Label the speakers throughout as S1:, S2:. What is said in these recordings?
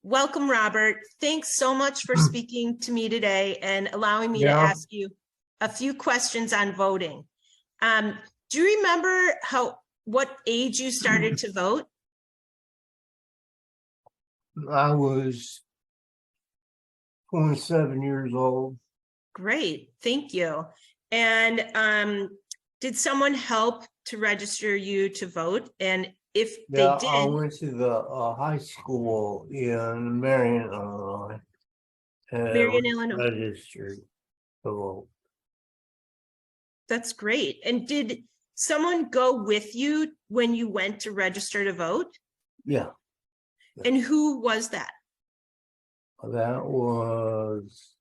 S1: Welcome, Robert. Thanks so much for speaking to me today and allowing me to
S2: Yeah.
S1: ask you a few questions on voting. Do you remember what age you started to vote?
S2: I was 27 years old.
S1: Great, thank you. And did someone help to register you to vote? And if they
S2: Yeah, I
S1: did,
S2: went to the high school in Marion, Illinois, and
S1: Marion,
S2: was
S1: Illinois.
S2: registered to vote.
S1: That's great. And did someone go with you when you went to register to vote?
S2: Yeah,
S1: And who was that?
S2: that was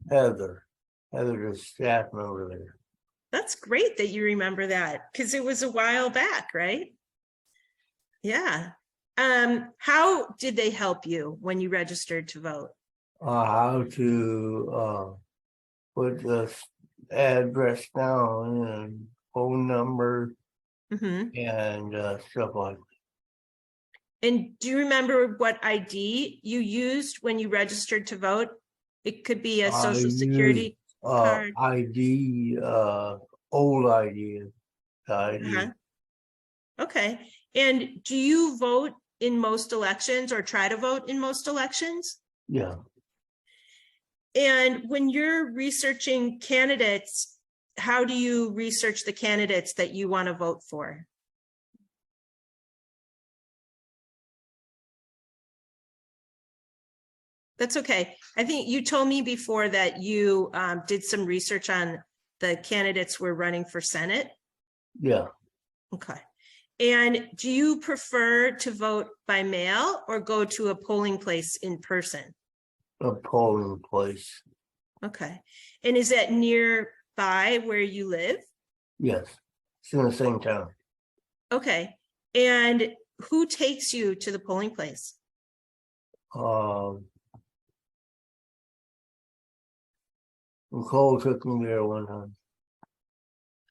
S2: Heather. Heather, the staff member there.
S1: That's great that you remember that because it was a while back, right? Yeah. How did they help you when you registered to vote?
S2: How to put the address down and phone number
S1: Mm-hmm.
S2: and stuff like that.
S1: And do you remember what ID you used when you registered to vote? It could be a social security card.
S2: ID, old ID.
S1: Uh-huh. Okay. And do you vote in most elections or try to vote in most elections?
S2: Yeah.
S1: And when you're researching candidates, how do you research the candidates that you want to vote for? That's okay. I think you told me before that you did some research on the candidates who were running for Senate.
S2: Yeah.
S1: Okay. And do you prefer to vote by mail or go to a polling place in person?
S2: A polling place.
S1: Okay. And is that nearby where you live?
S2: Yes. It's in the same town.
S1: Okay. And who takes you to the polling place?
S2: Nicole took me there one time.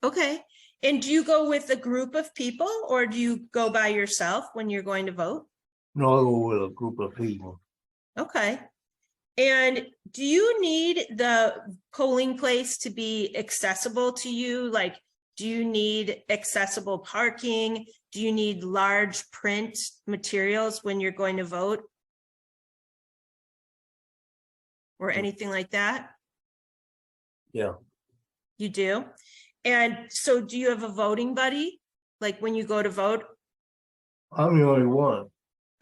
S1: Okay. And do you go with a group of people or do you go by yourself when you're going to vote?
S2: No, I go with a group of people.
S1: Okay. And do you need the polling place to be accessible to you? Like, do you need accessible parking? Do you need large print materials when you're going to vote? Or anything like that?
S2: Yeah.
S1: You do? And so do you have a voting buddy? Like when you go to vote?
S2: I'm the only one.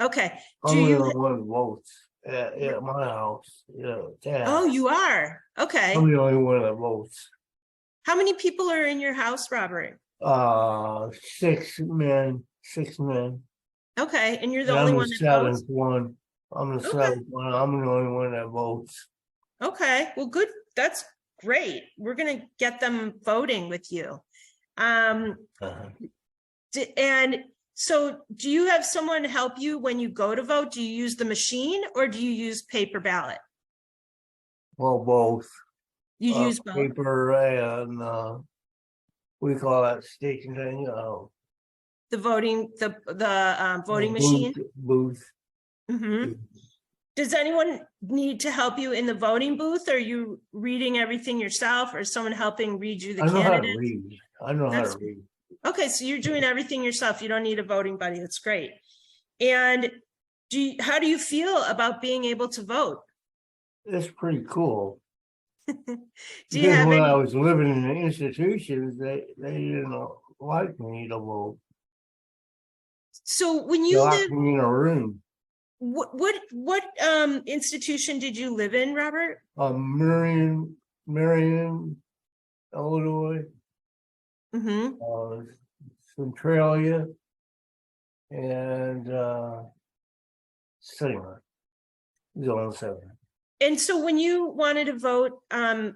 S1: Okay.
S2: I'm the only one who votes at my house. Yeah.
S1: Oh, you are? Okay.
S2: I'm the only one that votes.
S1: How many people are in your house, Robert?
S2: 6 men.
S1: Okay. And you're the only one that votes?
S2: I'm the seventh one. I'm the only one that votes.
S1: Okay. Well, good. That's great. We're going to get them voting with you. And so do you have someone help you when you go to vote? Do you use the machine or do you use paper ballot?
S2: Well, both.
S1: You use both.
S2: Paper and we call that station thing.
S1: The voting, the voting machine?
S2: Booth.
S1: Mm-hmm. Does anyone need to help you in the voting booth? Are you reading everything yourself or is someone helping read you the candidate?
S2: I know how to read.
S1: Okay, so you're doing everything yourself. You don't need a voting buddy. That's great. And how do you feel about being able to vote?
S2: It's pretty cool.
S1: Do you have
S2: when I was living in the institutions, they didn't like me to vote.
S1: So when you
S2: locked me in a room.
S1: What institution did you live in, Robert?
S2: Marion, Illinois.
S1: Mm-hmm.
S2: Centralia and Singer. Zone 7.
S1: And so when you wanted to vote in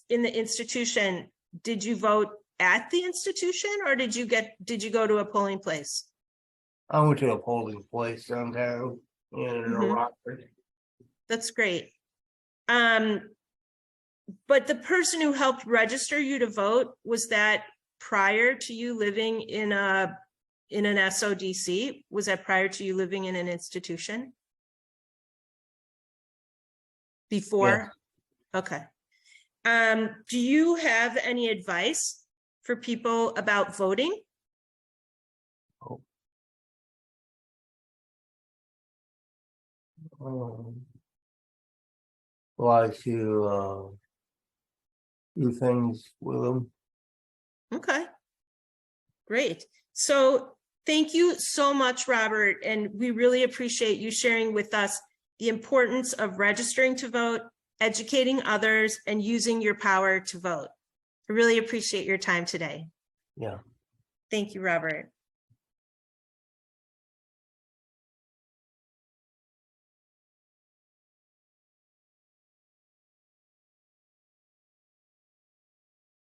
S1: the institution, did you vote at the institution or did you go to a polling place?
S2: I went to a polling place downtown in Rockford.
S1: That's great. But the person who helped register you to vote, was that prior to you living in a in an SODC? Was that prior to you living in an institution? Before? Okay. Do you have any advice for people about voting?
S2: Like to do things with them.
S1: Okay. Great. So thank you so much, Robert. And we really appreciate you sharing with us the importance of registering to vote, educating others, and using your power to vote. I really appreciate your time today.
S2: Yeah.
S1: Thank you, Robert.